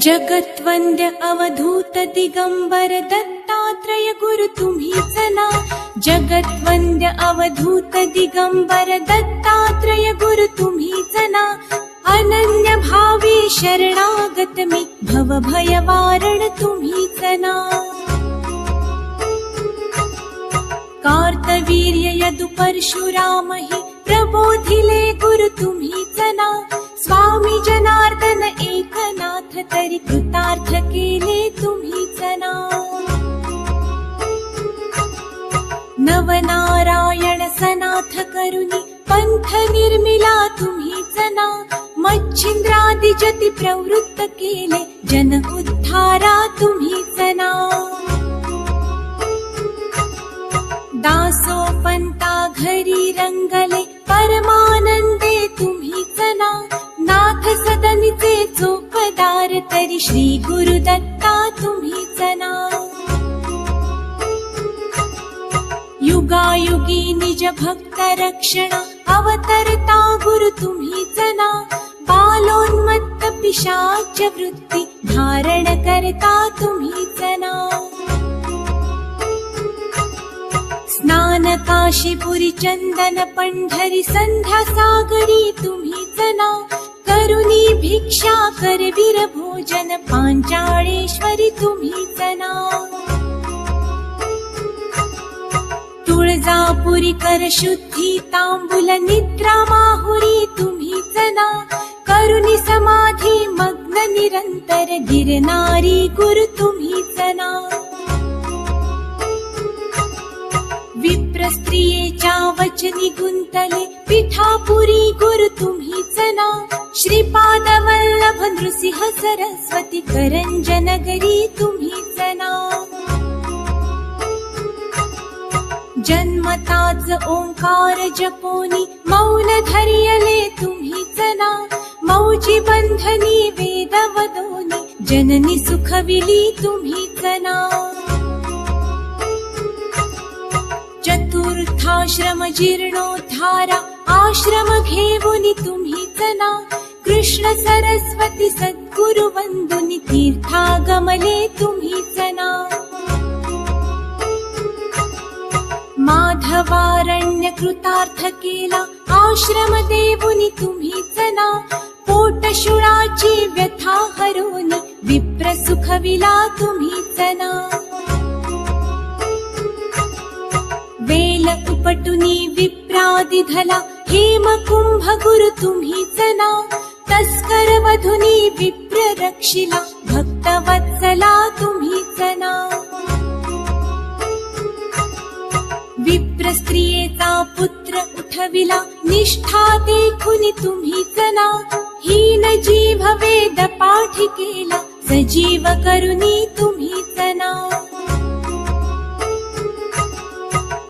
जगत्वंद्य अवधूत दिगंबर दत्तात्रय गुरु तुम्हीच ना. जगत्वंद्य अवधूत दिगंबर दत्तात्रय गुरु तुम्हीच ना. अनन्य भावे शरणागत मी भव भय वारण तुम्हीच ना. कार्तवीर्य यदु परशुराम हि प्रबोधिले गुरु तुम्हीच ना. स्वामी जनार्दन एकनाथ तरी कृतार्थ केले तुम्हीच ना. नवनारायण सनाथ करुणी पंथ निर्मिला तुम्हीच ना. मच्छिंद्रादि जति प्रवृत्त केले जन उद्धारा तुम्हीच ना. दासोपंता घरी रंगले परमानंदे तुम्हीच ना. नाथ सदनीचे चोपदार तरी श्री गुरु दत्ता तुम्हीच ना. युगायुगी निज भक्त रक्षण अवतरता गुरु तुम्हीच ना. बालोन्मत्त पिशाच वृत्ती धारण करता तुम्हीच ना. स्नान काशीपुरी चंदन पंढरी संध्या सागरी तुम्हीच ना. करुणी भिक्षा करवीर भोजन पांचाळेश्वरी तुम्हीच ना. तुळजापुरी कर शुद्धी तांबूल निद्रा माहुरी तुम्हीच ना. करुणी समाधी मग्न निरंतर गिरनारी गुरु तुम्हीच ना. विप्र स्त्रियेच्या वचनी गुंतले पिठापुरी गुरु तुम्हीच ना. श्रीपाद वल्लभ नृसिंह सरस्वती करंजनगरी तुम्हीच ना. जन्मताच ओंकार जपोनी मौन धरियले तुम्हीच ना. मौजी बंधनी वेद वदोनी जननी सुखविली तुम्हीच ना. चतुर्थाश्रम जीर्णोद्धारा आश्रम घेऊनी तुम्हीच ना. कृष्ण सरस्वती सद्गुरु वंदुनी तीर्थागमले तुम्हीच ना. माधवारण्य कृतार्थ केला आश्रम देऊनी तुम्हीच ना. पोटशुळाची व्यथा हरोनी विप्र सुखविला तुम्हीच ना. वेल उपटुनी विप्रादि धला हेमकुंभ गुरु तुम्हीच ना. तस्कर वधुनी विप्र रक्षिला भक्त वत्सला तुम्हीच ना. विप्र स्त्रियेचा पुत्र उठविला निष्ठा देखुनी तुम्हीच ना. हीन जीव वेद पाठ केला सजीव करुणी तुम्हीच ना.